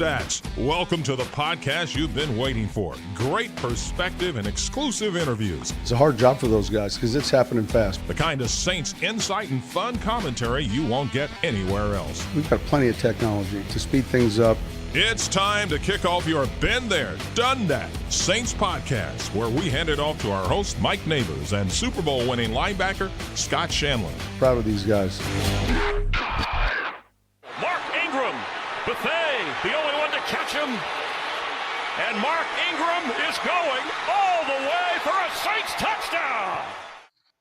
Dats. Welcome to the podcast you've been waiting for. Great perspective and exclusive interviews. It's a hard job for those guys because it's happening fast. The kind of Saints insight and fun commentary you won't get anywhere else. We've got plenty of technology to speed things up. It's time to kick off your Been There, Done Dat Saints podcast, where we hand it off to our host, Mike Nabors, and Super Bowl winning linebacker, Scott Shanle. Proud of these guys. Mark Ingram, Bethea, the only one to catch him. And Mark Ingram is going all the way for a Saints touchdown.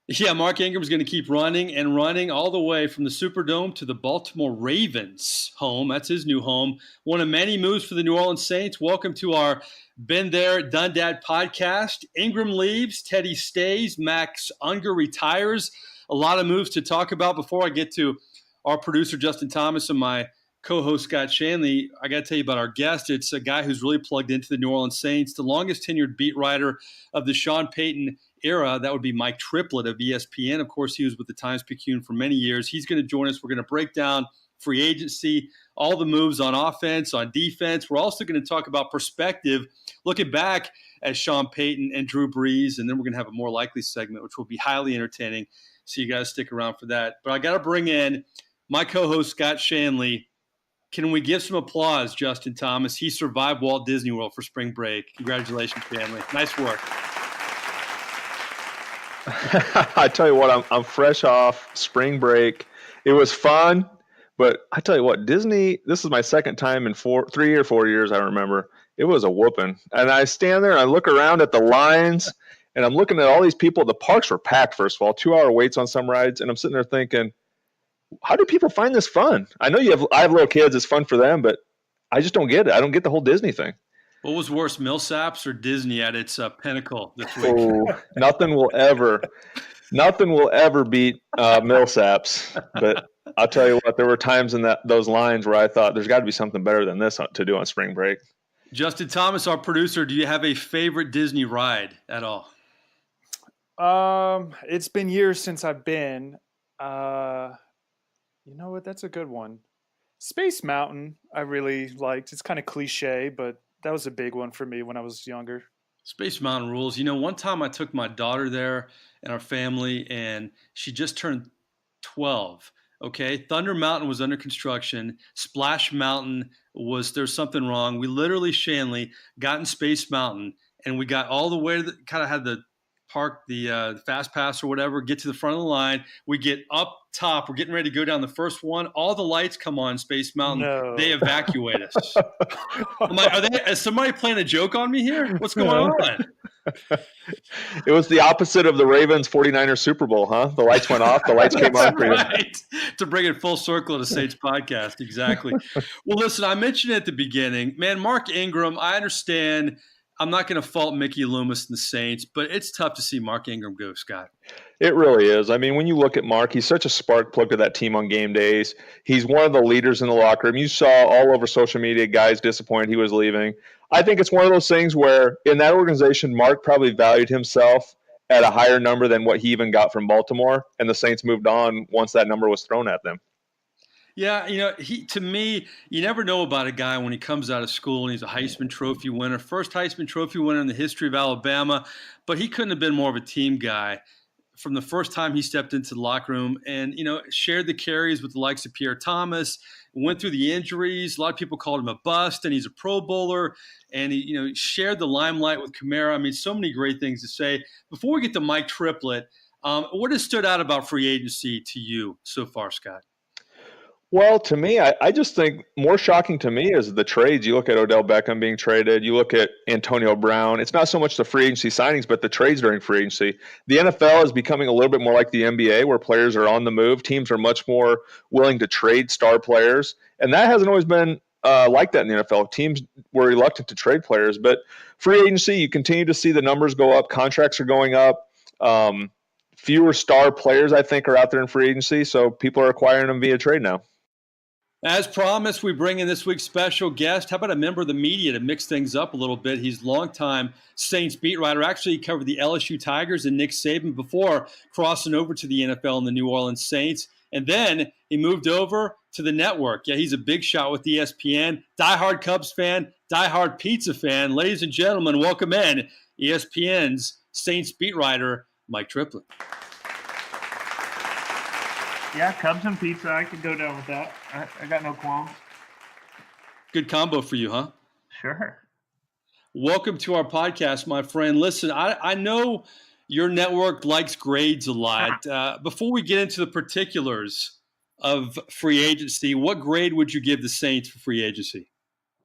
Yeah, Mark Ingram's going to keep running and running all the way from the Superdome to the Baltimore Ravens home. That's his new home. One of many moves for the New Orleans Saints. Welcome to our Been There, Done Dat podcast. Ingram leaves, Teddy stays, Max Unger retires. A lot of moves to talk about. Before I get to our producer, Justin Thomas, and my co-host, Scott Shanle, I got to tell you about our guest. It's a guy who's really plugged into the New Orleans Saints, the longest tenured beat writer of the Sean Payton era. That would be Mike Triplett of ESPN. Of course, he was with the Times-Picayune for many years. He's going to join us. We're going to break down free agency, all the moves on offense, on defense. We're also going to talk about perspective, looking back at Sean Payton and Drew Brees, and then we're going to have a more likely segment, which will be highly entertaining. So you guys stick around for that. But I got to bring in my co-host, Scott Shanle. Can we give some applause, Justin Thomas? He survived Walt Disney World for spring break. Congratulations, family. Nice work. I tell you what, I'm fresh off spring break. It was fun, but I tell you what, Disney, this is my second time in 3 or 4 years, I remember. It was a whooping. And I stand there and I look around at the lines, and I'm looking at all these people. The parks were packed, first of all, 2-hour waits on some rides, and I'm sitting there thinking, how do people find this fun? I know I have little kids, it's fun for them, but I just don't get it. I don't get the whole Disney thing. What was worse, Millsaps or Disney at its pinnacle this week? Oh, nothing will ever beat Millsaps. But I'll tell you what, there were times in those lines where I thought there's got to be something better than this to do on spring break. Justin Thomas, our producer, do you have a favorite Disney ride at all? It's been years since I've been. You know what? That's a good one. Space Mountain, I really liked. It's kind of cliche, but that was a big one for me when I was younger. Space Mountain rules. You know, one time I took my daughter there and our family, and she just turned 12. Okay, Thunder Mountain was under construction. Splash Mountain there's something wrong. We literally, Shanle, got in Space Mountain, and we got all the way to kind of had the park, the fast pass or whatever, get to the front of the line. We get up top. We're getting ready to go down the first one. All the lights come on Space Mountain. No. They evacuate us. I'm like, is somebody playing a joke on me here? What's going on? It was the opposite of the Ravens 49ers Super Bowl, huh? The lights went off. The lights came on for you. Right. To bring it full circle to Saints podcast. Exactly. Well, listen, I mentioned it at the beginning. Man, Mark Ingram, I understand. I'm not going to fault Mickey Loomis and the Saints, but it's tough to see Mark Ingram go, Scott. It really is. I mean, when you look at Mark, he's such a spark plug to that team on game days. He's one of the leaders in the locker room. You saw all over social media guys disappointed he was leaving. I think it's one of those things where in that organization, Mark probably valued himself at a higher number than what he even got from Baltimore, and the Saints moved on once that number was thrown at them. Yeah, you know, to me, you never know about a guy when he comes out of school and he's a Heisman Trophy winner, first Heisman Trophy winner in the history of Alabama, but he couldn't have been more of a team guy from the first time he stepped into the locker room and, you know, shared the carries with the likes of Pierre Thomas, went through the injuries. A lot of people called him a bust, and he's a Pro Bowler, and he, you know, shared the limelight with Kamara. I mean, so many great things to say. Before we get to Mike Triplett, what has stood out about free agency to you so far, Scott? Well, to me, I just think more shocking to me is the trades. You look at Odell Beckham being traded. You look at Antonio Brown. It's not so much the free agency signings, but the trades during free agency. The NFL is becoming a little bit more like the NBA, where players are on the move. Teams are much more willing to trade star players. And that hasn't always been like that in the NFL. Teams were reluctant to trade players. But free agency, you continue to see the numbers go up. Contracts are going up. Fewer star players, I think, are out there in free agency. So people are acquiring them via trade now. As promised, we bring in this week's special guest. How about a member of the media to mix things up a little bit? He's longtime Saints beat writer. Actually, he covered the LSU Tigers and Nick Saban before crossing over to the NFL and the New Orleans Saints. And then he moved over to the network. Yeah, he's a big shot with ESPN. Diehard Cubs fan, diehard pizza fan. Ladies and gentlemen, welcome in ESPN's Saints beat writer, Mike Triplett. Yeah, Cubs and pizza. I could go down with that. I got no qualms. Good combo for you, huh? Sure. Welcome to our podcast, my friend. Listen, I know your network likes grades a lot. Before we get into the particulars of free agency, what grade would you give the Saints for free agency?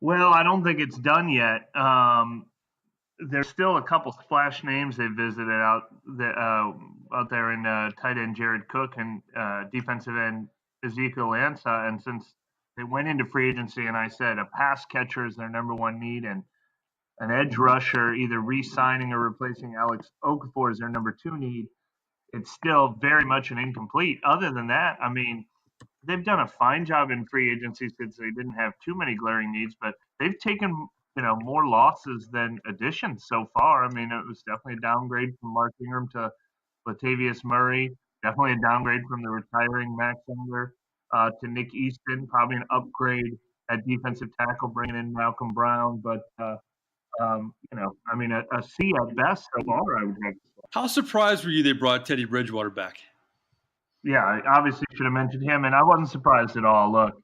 Well, I don't think it's done yet. There's still a couple splash names they visited out there in tight end Jared Cook and defensive end Ezekiel Ansah. And since they went into free agency and I said a pass catcher is their number one need and an edge rusher, either re-signing or replacing Alex Okafor is their number two need, it's still very much an incomplete. Other than that, I mean, they've done a fine job in free agency since they didn't have too many glaring needs, but they've taken, more losses than additions so far. I mean, it was definitely a downgrade from Mark Ingram to Latavius Murray, definitely a downgrade from the retiring Max Unger to Nick Easton, probably an upgrade at defensive tackle, bringing in Malcolm Brown, but a C at best so far, I would have to say. How surprised were you they brought Teddy Bridgewater back? Yeah, I obviously should have mentioned him, and I wasn't surprised at all. Look,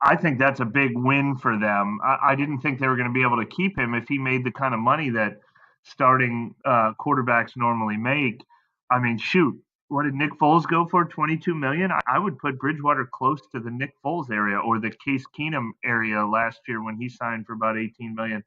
I think that's a big win for them. I didn't think they were going to be able to keep him if he made the kind of money that starting quarterbacks normally make. I mean, shoot, what did Nick Foles go for? $22 million? I would put Bridgewater close to the Nick Foles area or the Case Keenum area last year when he signed for about $18 million.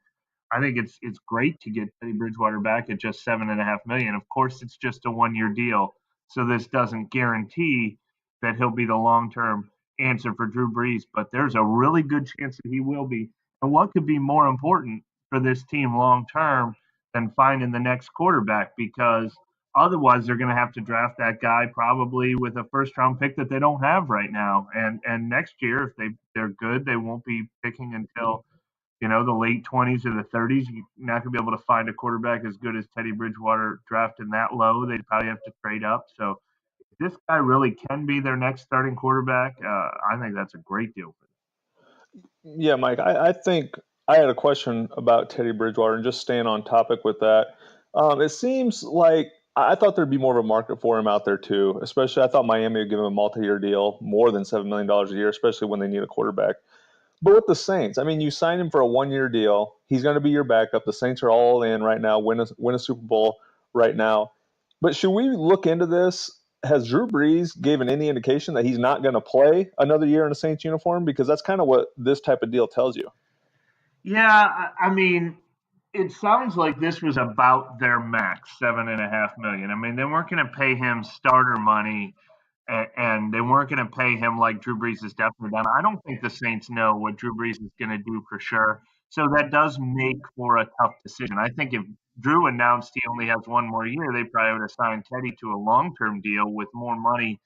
I think it's great to get Teddy Bridgewater back at just $7.5 million. Of course, it's just a one-year deal, so this doesn't guarantee that he'll be the long-term answer for Drew Brees, but there's a really good chance that he will be. And what could be more important for this team long-term than finding the next quarterback? Because otherwise they're going to have to draft that guy probably with a first-round pick that they don't have right now. And next year, if they're good, they won't be picking until the late 20s or the 30s. You're not going to be able to find a quarterback as good as Teddy Bridgewater drafted that low. They'd probably have to trade up. So if this guy really can be their next starting quarterback, I think that's a great deal for them. Yeah, Mike, I think I had a question about Teddy Bridgewater and just staying on topic with that. It seems like I thought there'd be more of a market for him out there too, especially I thought Miami would give him a multi-year deal, more than $7 million a year, especially when they need a quarterback. But with the Saints, I mean, you signed him for a one-year deal. He's going to be your backup. The Saints are all in right now, win a Super Bowl right now. But should we look into this? Has Drew Brees given any indication that he's not going to play another year in a Saints uniform? Because that's kind of what this type of deal tells you. Yeah, I mean, it sounds like this was about their max, $7.5 million. I mean, they weren't going to pay him starter money, and they weren't going to pay him like Drew Brees has definitely done. I don't think the Saints know what Drew Brees is going to do for sure. So that does make for a tough decision. I think if Drew announced he only has one more year, they probably would have signed Teddy to a long-term deal with more money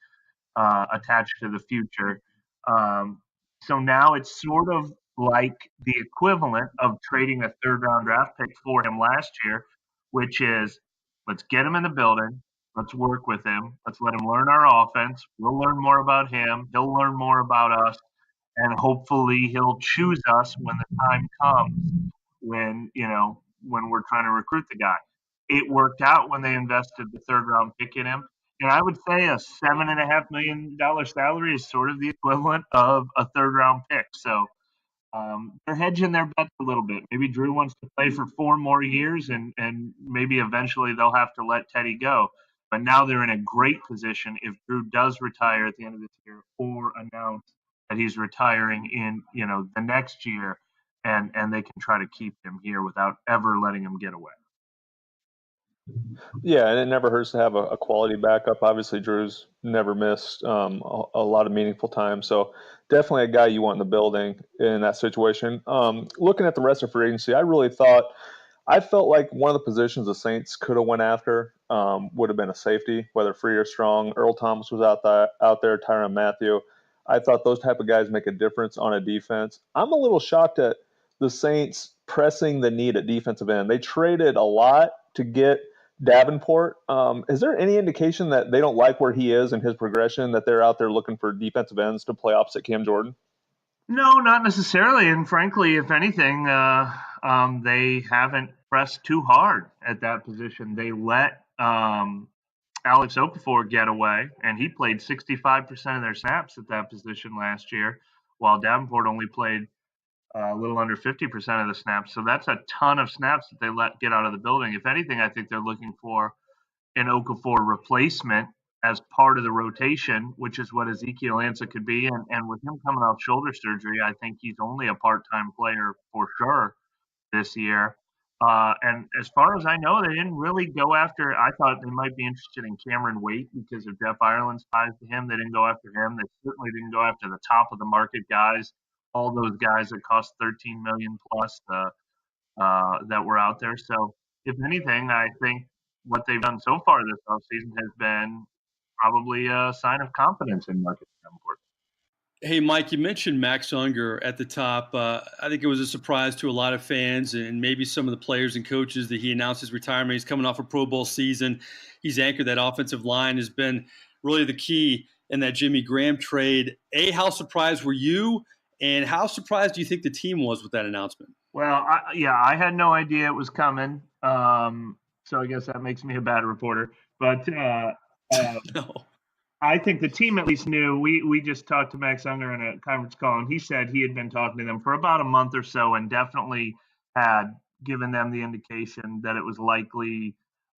attached to the future. So now it's sort of like the equivalent of trading a third-round draft pick for him last year, which is let's get him in the building. Let's work with him. Let's let him learn our offense. We'll learn more about him. He'll learn more about us. And hopefully he'll choose us when the time comes when we're trying to recruit the guy. It worked out when they invested the third-round pick in him. And I would say a $7.5 million salary is sort of the equivalent of a third-round pick. So they're hedging their bets a little bit. Maybe Drew wants to play for 4 more years, and maybe eventually they'll have to let Teddy go. But now they're in a great position if Drew does retire at the end of this year or announce that he's retiring in the next year, and they can try to keep him here without ever letting him get away. Yeah, and it never hurts to have a quality backup. Obviously, Drew's never missed a lot of meaningful time. So definitely a guy you want in the building in that situation. Looking at the rest of free agency, I felt like one of the positions the Saints could have went after would have been a safety, whether free or strong. Earl Thomas was out there, Tyrann Mathieu. I thought those type of guys make a difference on a defense. I'm a little shocked at the Saints pressing the need at defensive end. They traded a lot to get Davenport. Is there any indication that they don't like where he is and his progression, that they're out there looking for defensive ends to play opposite Cam Jordan? No, not necessarily. And frankly, if anything, they haven't pressed too hard at that position. They let Alex Okafor get away, and he played 65% of their snaps at that position last year, while Davenport only played a little under 50% of the snaps. So that's a ton of snaps that they let get out of the building. If anything, I think they're looking for an Okafor replacement as part of the rotation, which is what Ezekiel Ansah could be. And with him coming off shoulder surgery, I think he's only a part-time player for sure this year. And as far as I know, they didn't really go after. I thought they might be interested in Cameron Waite because of Jeff Ireland's ties to him. They didn't go after him. They certainly didn't go after the top of the market guys, all those guys that cost $13 million plus that were out there. So if anything, I think what they've done so far this offseason has been probably a sign of confidence in Marcus Davenport. Hey, Mike, you mentioned Max Unger at the top. I think it was a surprise to a lot of fans and maybe some of the players and coaches that he announced his retirement. He's coming off a Pro Bowl season. He's anchored that offensive line, has been really the key in that Jimmy Graham trade. How surprised were you, and how surprised do you think the team was with that announcement? Well, I had no idea it was coming, so I guess that makes me a bad reporter. But No. I think the team at least knew. We just talked to Max Unger in a conference call, and he said he had been talking to them for about a month or so and definitely had given them the indication that it was likely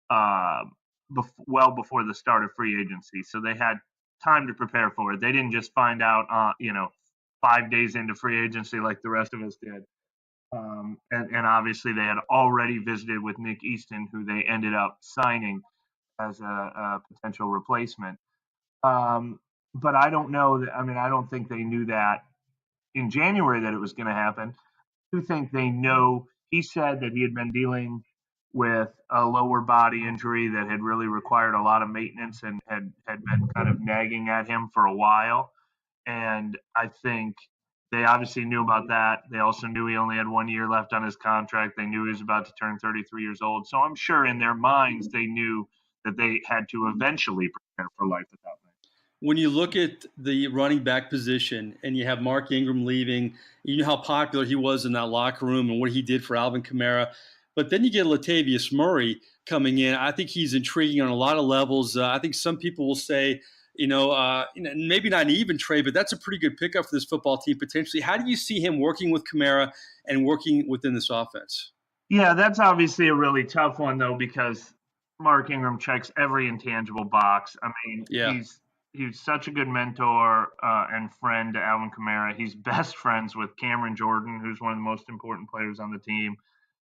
well before the start of free agency. So they had time to prepare for it. They didn't just find out, 5 days into free agency like the rest of us did. And obviously they had already visited with Nick Easton, who they ended up signing as a potential replacement. But I don't know that. I mean, I don't think they knew that in January that it was going to happen. I do think they know. He said that he had been dealing with a lower body injury that had really required a lot of maintenance and had been kind of nagging at him for a while. And I think they obviously knew about that. They also knew he only had 1 year left on his contract. They knew he was about to turn 33 years old. So I'm sure in their minds they knew that they had to eventually prepare for life without him. When you look at the running back position and you have Mark Ingram leaving, you know how popular he was in that locker room and what he did for Alvin Kamara. But then you get Latavius Murray coming in. I think he's intriguing on a lot of levels. I think some people will say, maybe not an even trade, but that's a pretty good pickup for this football team potentially. How do you see him working with Kamara and working within this offense? Yeah, that's obviously a really tough one, though, because Mark Ingram checks every intangible box. I mean, he's such a good mentor and friend to Alvin Kamara. He's best friends with Cameron Jordan, who's one of the most important players on the team.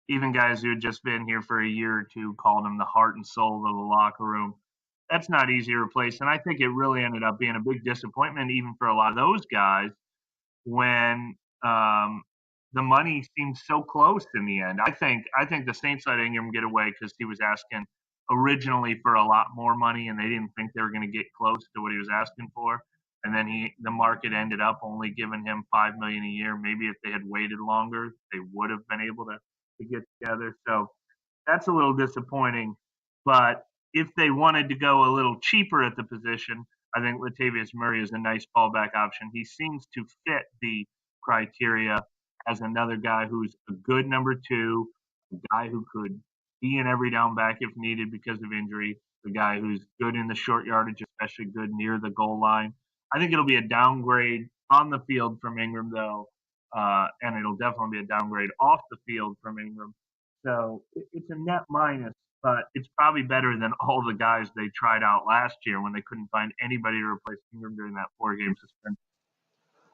Even guys who had just been here for a year or two called him the heart and soul of the locker room. That's not easy to replace. And I think it really ended up being a big disappointment even for a lot of those guys when the money seemed so close in the end. I think the Saints let Ingram get away because he was asking originally for a lot more money, and they didn't think they were going to get close to what he was asking for. And then the market ended up only giving him $5 million a year. Maybe if they had waited longer, they would have been able to get together. So that's a little disappointing. But if they wanted to go a little cheaper at the position, I think Latavius Murray is a nice fallback option. He seems to fit the criteria as another guy who's a good number two, a guy who could be an every down back if needed because of injury, the guy who's good in the short yardage, especially good near the goal line. I think it'll be a downgrade on the field from Ingram, though, and it'll definitely be a downgrade off the field from Ingram. So it's a net minus, but it's probably better than all the guys they tried out last year when they couldn't find anybody to replace Ingram during that 4-game suspension.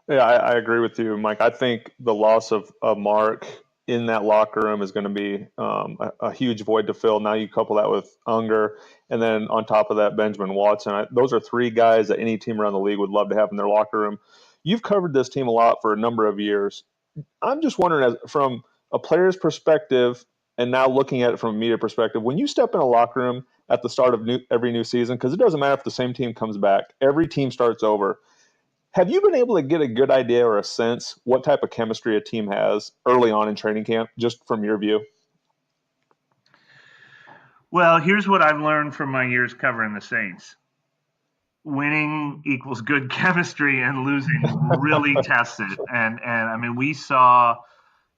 Yeah, I agree with you, Mike. I think the loss of Mark in that locker room is going to be a huge void to fill. Now you couple that with Unger, and then on top of that, Benjamin Watson. Those are three guys that any team around the league would love to have in their locker room. You've covered this team a lot for a number of years. I'm just wondering, from a player's perspective, and now looking at it from a media perspective, when you step in a locker room at the start of every new season, because it doesn't matter if the same team comes back, every team starts over. Have you been able to get a good idea or a sense what type of chemistry a team has early on in training camp, just from your view? Well, here's what I've learned from my years covering the Saints. Winning equals good chemistry, and losing really tests it. And I mean, we saw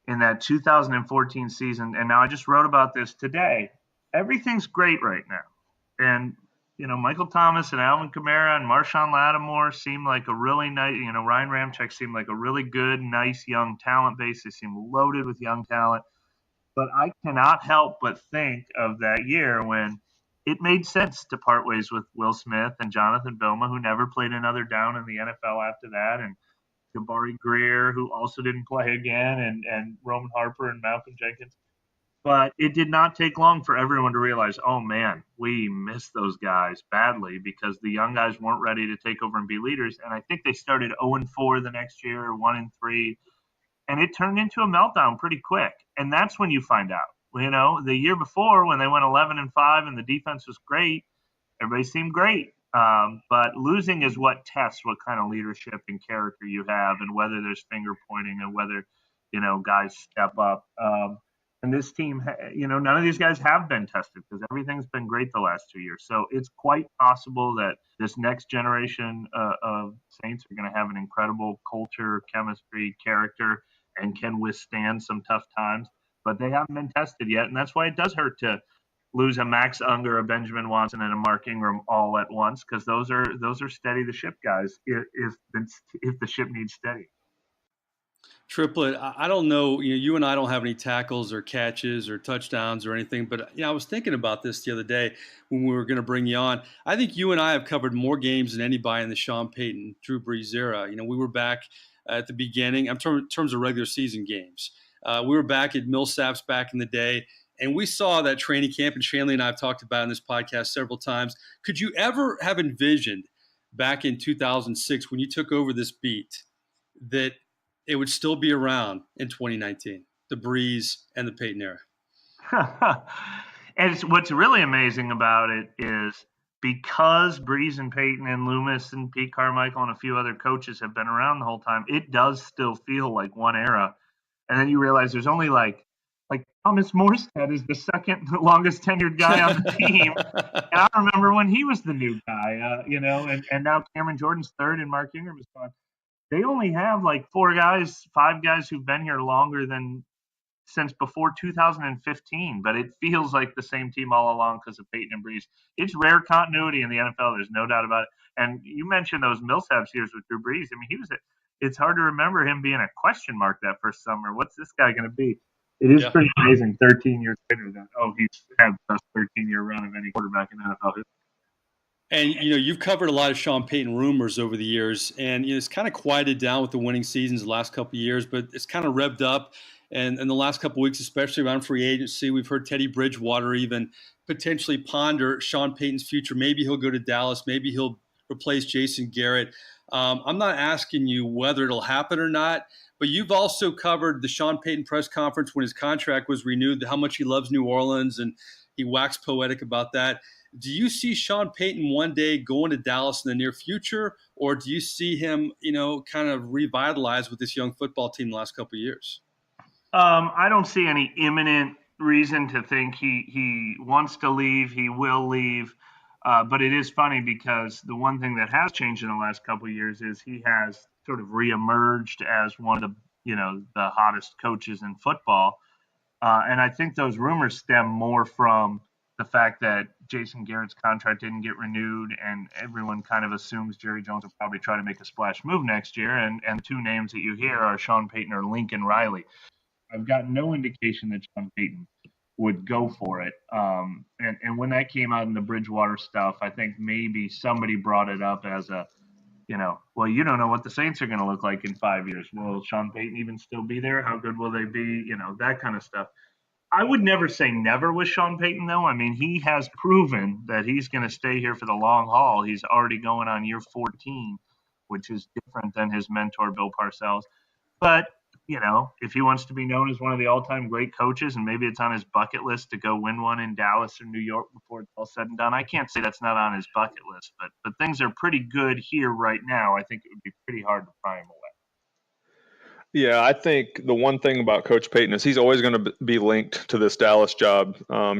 in that 2014 season, and now I just wrote about this today, everything's great right now. And, Michael Thomas and Alvin Kamara and Marshawn Lattimore seem like a really nice, Ryan Ramczyk seemed like a really good, nice young talent base. They seem loaded with young talent. But I cannot help but think of that year when it made sense to part ways with Will Smith and Jonathan Vilma, who never played another down in the NFL after that, and Jabari Greer, who also didn't play again, and Roman Harper and Malcolm Jenkins. But it did not take long for everyone to realize, oh, man, we missed those guys badly because the young guys weren't ready to take over and be leaders. And I think they started 0-4 the next year, 1-3. And it turned into a meltdown pretty quick. And that's when you find out. The year before when they went 11-5 and the defense was great, everybody seemed great. But losing is what tests what kind of leadership and character you have and whether there's finger pointing and whether, guys step up. And this team, none of these guys have been tested because everything's been great the last 2 years. So it's quite possible that this next generation of Saints are going to have an incredible culture, chemistry, character, and can withstand some tough times. But they haven't been tested yet, and that's why it does hurt to lose a Max Unger, a Benjamin Watson, and a Mark Ingram all at once because those are steady the ship guys if the ship needs steady. Triplett, I don't know, you and I don't have any tackles or catches or touchdowns or anything, but I was thinking about this the other day when we were going to bring you on. I think you and I have covered more games than anybody in the Sean Payton, Drew Brees era. We were back at the beginning, in terms of regular season games. We were back at Millsaps back in the day, and we saw that training camp, and Shanle and I have talked about it in this podcast several times. Could you ever have envisioned back in 2006 when you took over this beat that it would still be around in 2019, the Brees and the Payton era? And what's really amazing about it is because Brees and Payton and Loomis and Pete Carmichael and a few other coaches have been around the whole time, it does still feel like one era. And then you realize there's only like Thomas Morstead is the second longest tenured guy on the team. And I remember when he was the new guy, and now Cameron Jordan's third and Mark Ingram is gone. They only have like 5 guys who've been here longer than since before 2015, but it feels like the same team all along because of Payton and Brees. It's rare continuity in the NFL. There's no doubt about it. And you mentioned those Millsaps years with Drew Brees. I mean, it's hard to remember him being a question mark that first summer. What's this guy going to be? It is pretty amazing 13 years later that, he's had the best 13-year run of any quarterback in NFL history. And, you've covered a lot of Sean Payton rumors over the years, and it's kind of quieted down with the winning seasons the last couple of years, but it's kind of revved up. And in the last couple of weeks, especially around free agency, we've heard Teddy Bridgewater even potentially ponder Sean Payton's future. Maybe he'll go to Dallas. Maybe he'll replace Jason Garrett. I'm not asking you whether it'll happen or not, but you've also covered the Sean Payton press conference when his contract was renewed, how much he loves New Orleans, and he waxed poetic about that. Do you see Sean Payton one day going to Dallas in the near future, or do you see him, kind of revitalized with this young football team the last couple of years? I don't see any imminent reason to think he wants to leave. He will leave. But it is funny because the one thing that has changed in the last couple of years is he has sort of reemerged as one of the hottest coaches in football. And I think those rumors stem more from the fact that Jason Garrett's contract didn't get renewed, and everyone kind of assumes Jerry Jones will probably try to make a splash move next year. And two names that you hear are Sean Payton or Lincoln Riley. I've got no indication that Sean Payton would go for it. And when that came out in the Bridgewater stuff, I think maybe somebody brought it up as a, well, you don't know what the Saints are going to look like in 5 years. Will Sean Payton even still be there? How good will they be? That kind of stuff. I would never say never with Sean Payton, though. I mean, he has proven that he's going to stay here for the long haul. He's already going on year 14, which is different than his mentor, Bill Parcells. But, if he wants to be known as one of the all-time great coaches, and maybe it's on his bucket list to go win one in Dallas or New York before it's all said and done, I can't say that's not on his bucket list. But things are pretty good here right now. I think it would be pretty hard to pry him away. Yeah, I think the one thing about Coach Payton is he's always going to be linked to this Dallas job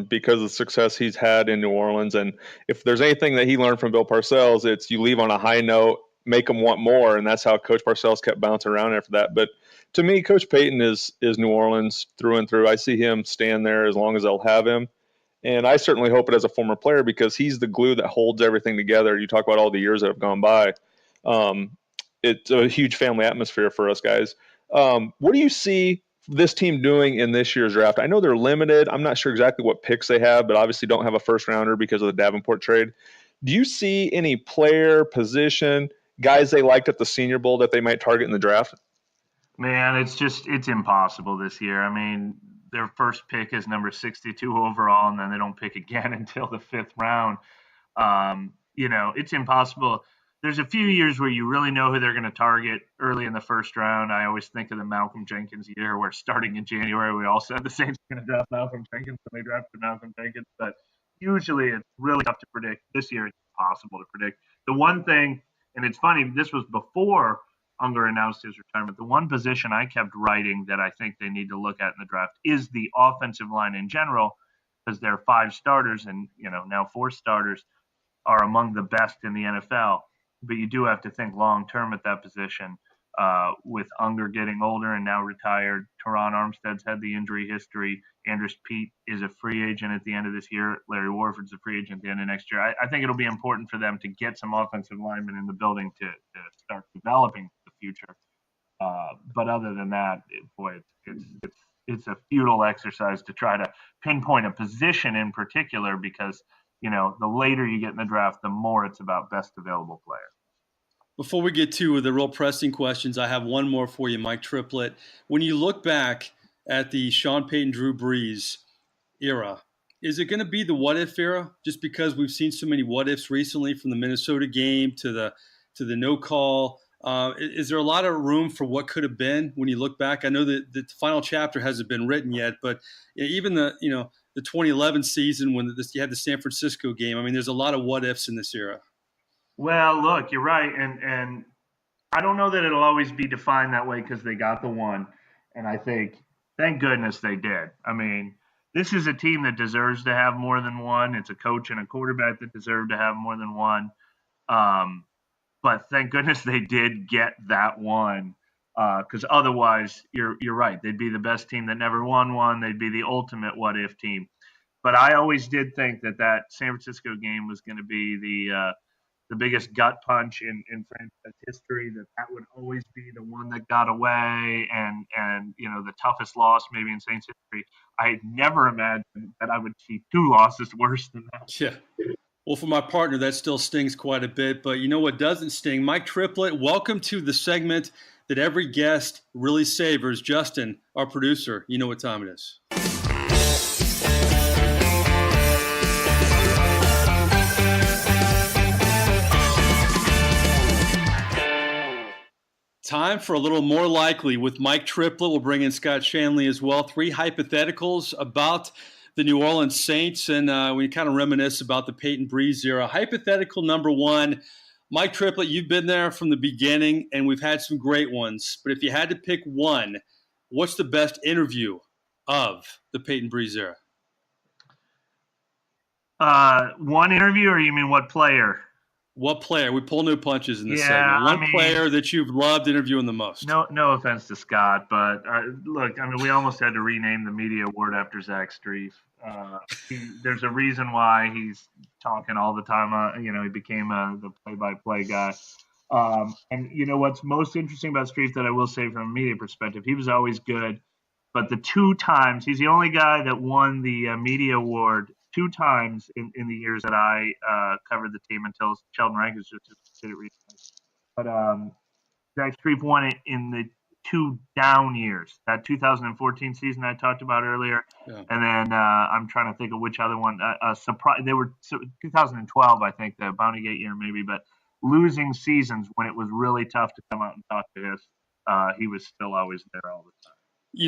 because of the success he's had in New Orleans. And if there's anything that he learned from Bill Parcells, it's you leave on a high note, make them want more. And that's how Coach Parcells kept bouncing around after that. But to me, Coach Payton is New Orleans through and through. I see him stand there as long as they'll have him. And I certainly hope it as a former player because he's the glue that holds everything together. You talk about all the years that have gone by. It's a huge family atmosphere for us guys. What do you see this team doing in this year's draft? I know they're limited. I'm not sure exactly what picks they have, but obviously don't have a first rounder because of the Davenport trade. Do you see any player, position, guys they liked at the Senior Bowl that they might target in the draft? Man, it's impossible this year. I mean, their first pick is number 62 overall, and then they don't pick again until the 5th round. It's impossible. There's a few years where you really know who they're going to target early in the first round. I always think of the Malcolm Jenkins year where starting in January, we all said the Saints were going to draft Malcolm Jenkins, and they drafted Malcolm Jenkins. But usually it's really tough to predict. This year it's impossible to predict. The one thing, and it's funny, this was before Unger announced his retirement, the one position I kept writing that I think they need to look at in the draft is the offensive line in general, because there are 5 starters and now 4 starters are among the best in the NFL. But you do have to think long-term at that position with Unger getting older and now retired. Teron Armstead's had the injury history. Andrus Peat is a free agent at the end of this year. Larry Warford's a free agent at the end of next year. I think it'll be important for them to get some offensive linemen in the building to start developing the future. But other than that, it's a futile exercise to try to pinpoint a position in particular because the later you get in the draft, the more it's about best available player. Before we get to the real pressing questions, I have one more for you, Mike Triplett. When you look back at the Sean Payton, Drew Brees era, is it going to be the what-if era? Just because we've seen so many what-ifs recently from the Minnesota game to the no call. Is there a lot of room for what could have been when you look back? I know that the final chapter hasn't been written yet, but even the 2011 season when you had the San Francisco game, I mean, there's a lot of what-ifs in this era. Well, look, you're right, and I don't know that it'll always be defined that way because they got the one, and I think, thank goodness they did. I mean, this is a team that deserves to have more than one. It's a coach and a quarterback that deserve to have more than one. But thank goodness they did get that one because otherwise, you're right. They'd be the best team that never won one. They'd be the ultimate what-if team. But I always did think that San Francisco game was going to be the biggest gut punch in franchise history, that would always be the one that got away and the toughest loss maybe in Saints history. I never imagined that I would see 2 losses worse than that. Yeah. Well, for my partner, that still stings quite a bit. But you know what doesn't sting? Mike Triplett, welcome to the segment that every guest really savors. Justin, our producer, you know what time it is. Time for a little more likely with Mike Triplett. We'll bring in Scott Shanle as well. 3 hypotheticals about the New Orleans Saints, and we kind of reminisce about the Payton Brees era. Hypothetical number 1, Mike Triplett, you've been there from the beginning, and we've had some great ones. But if you had to pick one, what's the best interview of the Payton Brees era? One interview, or you mean what player? What player? We pull no punches in this segment. One player that you've loved interviewing the most. No offense to Scott, but look, I mean, we almost had to rename the media award after Zach Strief. There's a reason why he's talking all the time. He became the play-by-play guy. And what's most interesting about Strief that I will say from a media perspective, he was always good. But the 2 times, he's the only guy that won the media award 2 times in the years that I covered the team until Sheldon Rankins just did it recently. But Zach Strief won it in the 2 down years. That 2014 season I talked about earlier, and then I'm trying to think of which other one. Surprise! They were 2012, I think, the Bounty Gate year maybe. But losing seasons when it was really tough to come out and talk to us, he was still always there all the time.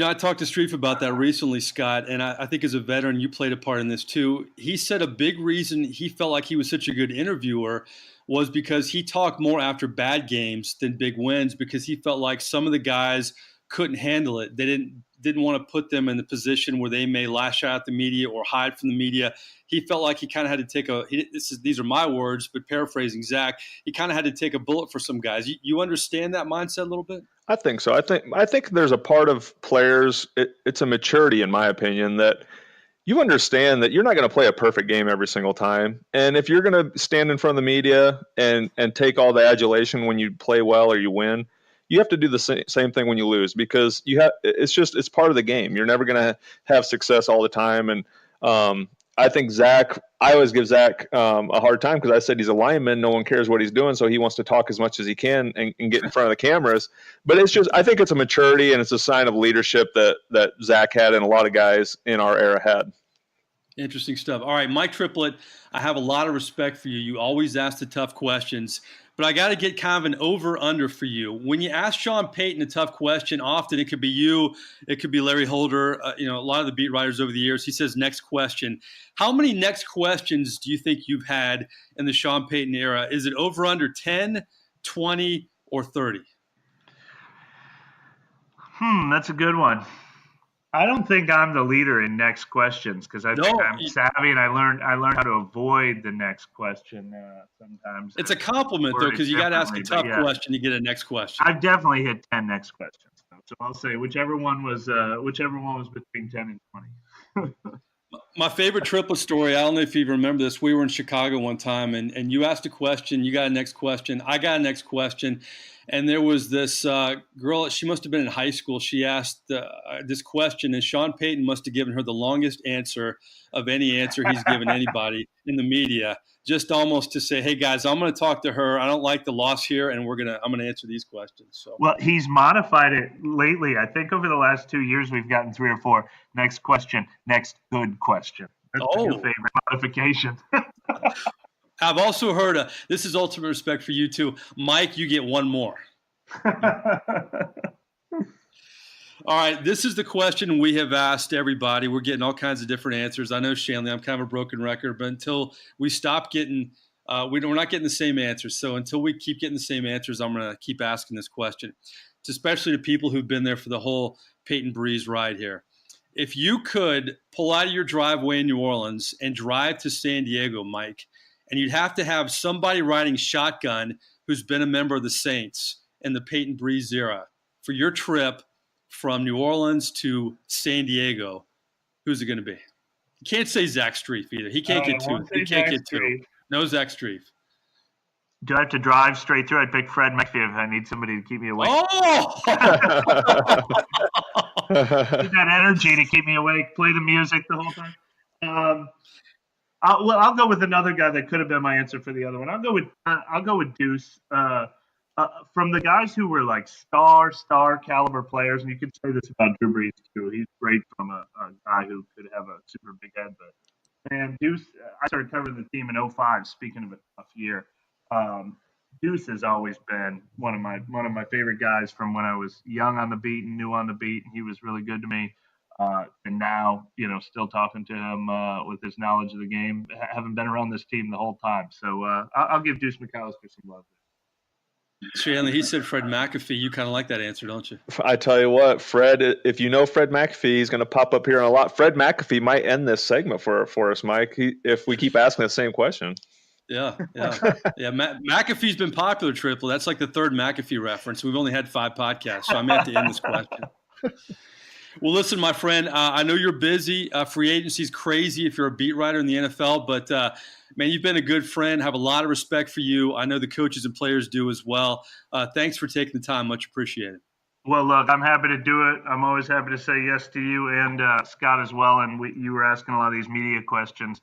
I talked to Strief about that recently, Scott, and I think as a veteran, you played a part in this too. He said a big reason he felt like he was such a good interviewer was because he talked more after bad games than big wins because he felt like some of the guys couldn't handle it. They didn't want to put them in the position where they may lash out at the media or hide from the media. He felt like he kind of had to take these are my words, but paraphrasing Zach, he kind of had to take a bullet for some guys. You understand that mindset a little bit? I think so. I think there's a part of players, it's a maturity, in my opinion, that you understand that you're not going to play a perfect game every single time. And if you're going to stand in front of the media and take all the adulation when you play well or you win, you have to do the same thing when you lose, because it's part of the game. You're never going to have success all the time. And I think I always give Zach a hard time because I said he's a lineman. No one cares what he's doing. So he wants to talk as much as he can and get in front of the cameras. But I think it's a maturity and it's a sign of leadership that Zach had and a lot of guys in our era had. Interesting stuff. All right, Mike Triplett, I have a lot of respect for you. You always ask the tough questions. But I got to get kind of an over-under for you. When you ask Sean Payton a tough question, often it could be you, it could be Larry Holder, a lot of the beat writers over the years. He says, next question. How many next questions do you think you've had in the Sean Payton era? Is it over-under 10, 20, or 30? That's a good one. I don't think I'm the leader in next questions because I think I'm savvy and I learned how to avoid the next question sometimes. It's a compliment though, because you got to ask a tough question to get a next question. I've definitely hit 10 next questions, so I'll say whichever one was between 10 and 20. My favorite Triplett story, I don't know if you remember this. We were in Chicago one time, and you asked a question. You got a next question. I got a next question. And there was this girl, she must have been in high school. She asked this question, and Sean Payton must have given her the longest answer of any answer he's given anybody in the media, just almost to say, hey, guys, I'm going to talk to her. I don't like the loss here, and I'm going to answer these questions. So. Well, he's modified it lately. I think over the last 2 years we've gotten 3 or 4. Next question, next good question. That's your favorite modification. I've also heard this is ultimate respect for you too. Mike, you get one more. All right, this is the question we have asked everybody. We're getting all kinds of different answers. I know, Shanle, I'm kind of a broken record, but until we stop getting we're not getting the same answers. So until we keep getting the same answers, I'm going to keep asking this question. It's especially to people who've been there for the whole Payton Brees ride here. If you could pull out of your driveway in New Orleans and drive to San Diego, Mike, and you'd have to have somebody riding shotgun who's been a member of the Saints in the Payton Brees era for your trip from New Orleans to San Diego, who's it going to be? You can't say Zach Strief either. He can't get two. He can't get two. No Zach Strief. Do I have to drive straight through? I'd pick Fred McAfee if I need somebody to keep me awake. Oh! Need that energy to keep me awake. Play the music the whole time. I'll go with another guy that could have been my answer for the other one. I'll go with Deuce. From the guys who were like star caliber players, and you could say this about Drew Brees too. He's great from a guy who could have a super big head. But man, Deuce, I started covering the team in 2005. Speaking of a tough year, Deuce has always been one of my favorite guys from when I was young on the beat and new on the beat, and he was really good to me. And now, still talking to him with his knowledge of the game. Haven't been around this team the whole time. So I'll give Deuce McAllister some love. Shanle, he said Fred McAfee. You kind of like that answer, don't you? I tell you what, Fred, if you know Fred McAfee, he's going to pop up here in a lot. Fred McAfee might end this segment for us, Mike, if we keep asking the same question. Yeah. McAfee's been popular, Triple. That's like the third McAfee reference. We've only had 5 podcasts, so I may have to end this question. Well, listen, my friend, I know you're busy. Free agency's crazy if you're a beat writer in the NFL, but, man, you've been a good friend. Have a lot of respect for you. I know the coaches and players do as well. Thanks for taking the time. Much appreciated. Well, look, I'm happy to do it. I'm always happy to say yes to you and Scott as well. And you were asking a lot of these media questions.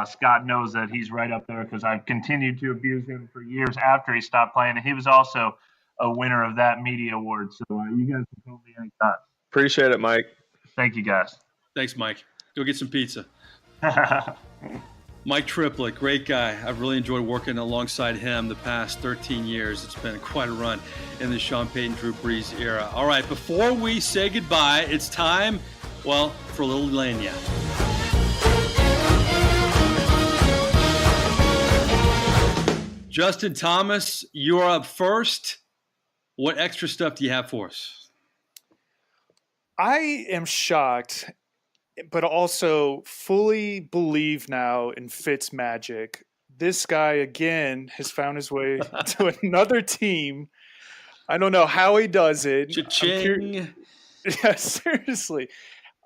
Scott knows that he's right up there because I've continued to abuse him for years after he stopped playing. And he was also a winner of that media award. So you guys can call me anytime. Appreciate it, Mike. Thank you, guys. Thanks, Mike. Go get some pizza. Mike Triplett, great guy. I've really enjoyed working alongside him the past 13 years. It's been quite a run in the Sean Payton, Drew Brees era. All right, before we say goodbye, it's time, well, for a little Lagniappe. Justin Thomas, you are up first. What extra stuff do you have for us? I am shocked, but also fully believe now in Fitz magic. This guy, again, has found his way to another team. I don't know how he does it. Cha-ching. Yeah, seriously.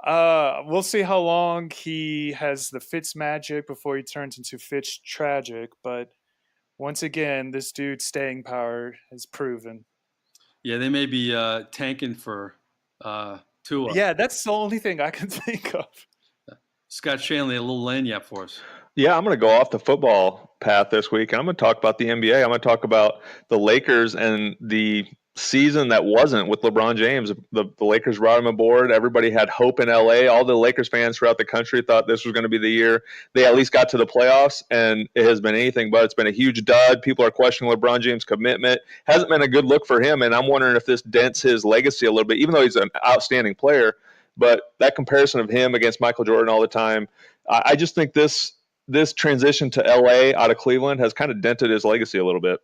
We'll see how long he has the Fitz magic before he turns into Fitz tragic. But once again, this dude's staying power has proven. Yeah, they may be tanking for Tua. Yeah, that's the only thing I can think of. Scott Shanle, a little lanyap for us. Yeah, I'm going to go off the football path this week, and I'm going to talk about the NBA. I'm going to talk about the Lakers and the season that wasn't with LeBron James. The Lakers brought him aboard. Everybody had hope in LA. All the Lakers fans throughout the country thought this was going to be the year they at least got to the playoffs, and it has been anything but. It's been a huge dud. People are questioning LeBron James' commitment. Hasn't been a good look for him, and I'm wondering if this dents his legacy a little bit, even though he's an outstanding player. But that comparison of him against Michael Jordan all the time, I just think this transition to LA out of Cleveland has kind of dented his legacy a little bit.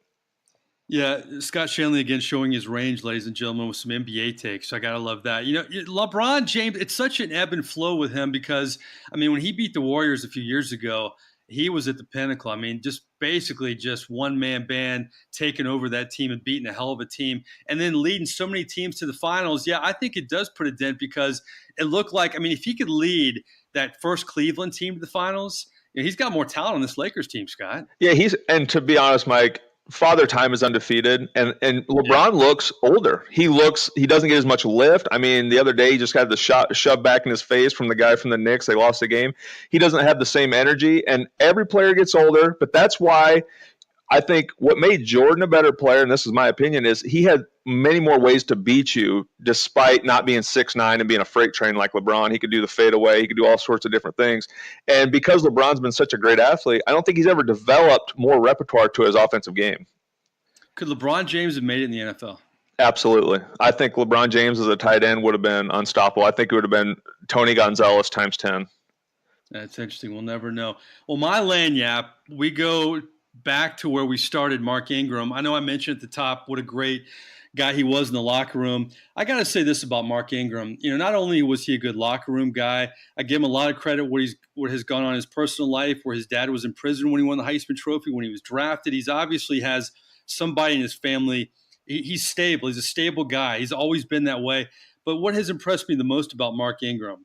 Yeah, Scott Shanle again showing his range, ladies and gentlemen, with some NBA takes. So I got to love that. You know, LeBron James, it's such an ebb and flow with him because, I mean, when he beat the Warriors a few years ago, he was at the pinnacle. I mean, just basically just one-man band taking over that team and beating a hell of a team and then leading so many teams to the finals. Yeah, I think it does put a dent because it looked like, I mean, if he could lead that first Cleveland team to the finals, you know, he's got more talent on this Lakers team, Scott. Yeah, and to be honest, Mike, Father Time is undefeated, and LeBron looks older. He doesn't get as much lift. I mean, the other day he just got the shot shoved back in his face from the guy from the Knicks. They lost the game. He doesn't have the same energy, and every player gets older. But that's why I think what made Jordan a better player, and this is my opinion, is he had many more ways to beat you despite not being 6'9" and being a freight train like LeBron. He could do the fadeaway. He could do all sorts of different things. And because LeBron's been such a great athlete, I don't think he's ever developed more repertoire to his offensive game. Could LeBron James have made it in the NFL? Absolutely. I think LeBron James as a tight end would have been unstoppable. I think it would have been Tony Gonzalez times 10. That's interesting. We'll never know. Well, my lanyap, we go back to where we started, Mark Ingram. I know I mentioned at the top what a great guy he was in the locker room. I got to say this about Mark Ingram. You know, not only was he a good locker room guy, I give him a lot of credit what has gone on in his personal life, where his dad was in prison when he won the Heisman Trophy, when he was drafted. He's obviously has somebody in his family. He's stable. He's a stable guy. He's always been that way. But what has impressed me the most about Mark Ingram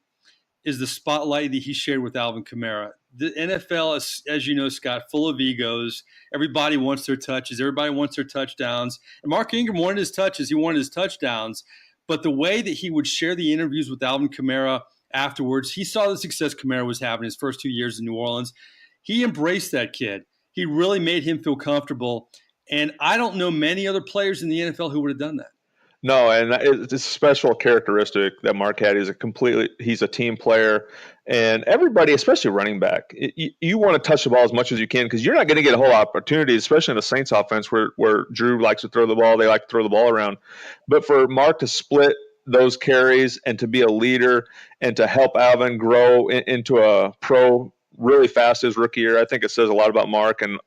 is the spotlight that he shared with Alvin Kamara. The NFL is, as you know, Scott, full of egos. Everybody wants their touches. Everybody wants their touchdowns. And Mark Ingram wanted his touches. He wanted his touchdowns. But the way that he would share the interviews with Alvin Kamara afterwards, he saw the success Kamara was having his first 2 years in New Orleans. He embraced that kid. He really made him feel comfortable. And I don't know many other players in the NFL who would have done that. No, and it's a special characteristic that Mark had. He's a team player, and everybody, especially running back, you want to touch the ball as much as you can because you're not going to get a whole opportunity, especially in the Saints offense where Drew likes to throw the ball. They like to throw the ball around. But for Mark to split those carries and to be a leader and to help Alvin grow into a pro really fast his rookie year, I think it says a lot about Mark. And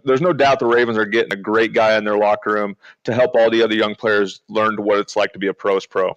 there's no doubt the Ravens are getting a great guy in their locker room to help all the other young players learn what it's like to be a pro's pro.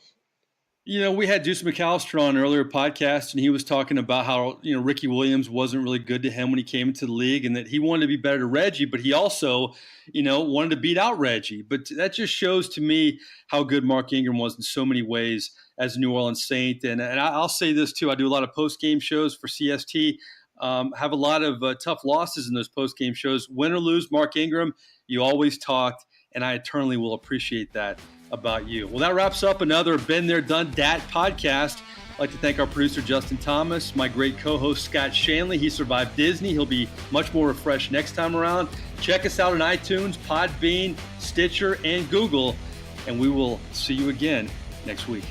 You know, we had Deuce McAllister on an earlier podcast, and he was talking about how, you know, Ricky Williams wasn't really good to him when he came into the league and that he wanted to be better to Reggie, but he also, you know, wanted to beat out Reggie. But that just shows to me how good Mark Ingram was in so many ways as a New Orleans Saint. And I'll say this, too. I do a lot of post-game shows for CST. Have a lot of tough losses in those post-game shows. Win or lose, Mark Ingram, you always talked, and I eternally will appreciate that about you. Well, that wraps up another Been There, Done Dat podcast. I'd like to thank our producer, Justin Thomas, my great co-host, Scott Shanle. He survived Disney. He'll be much more refreshed next time around. Check us out on iTunes, Podbean, Stitcher, and Google, and we will see you again next week.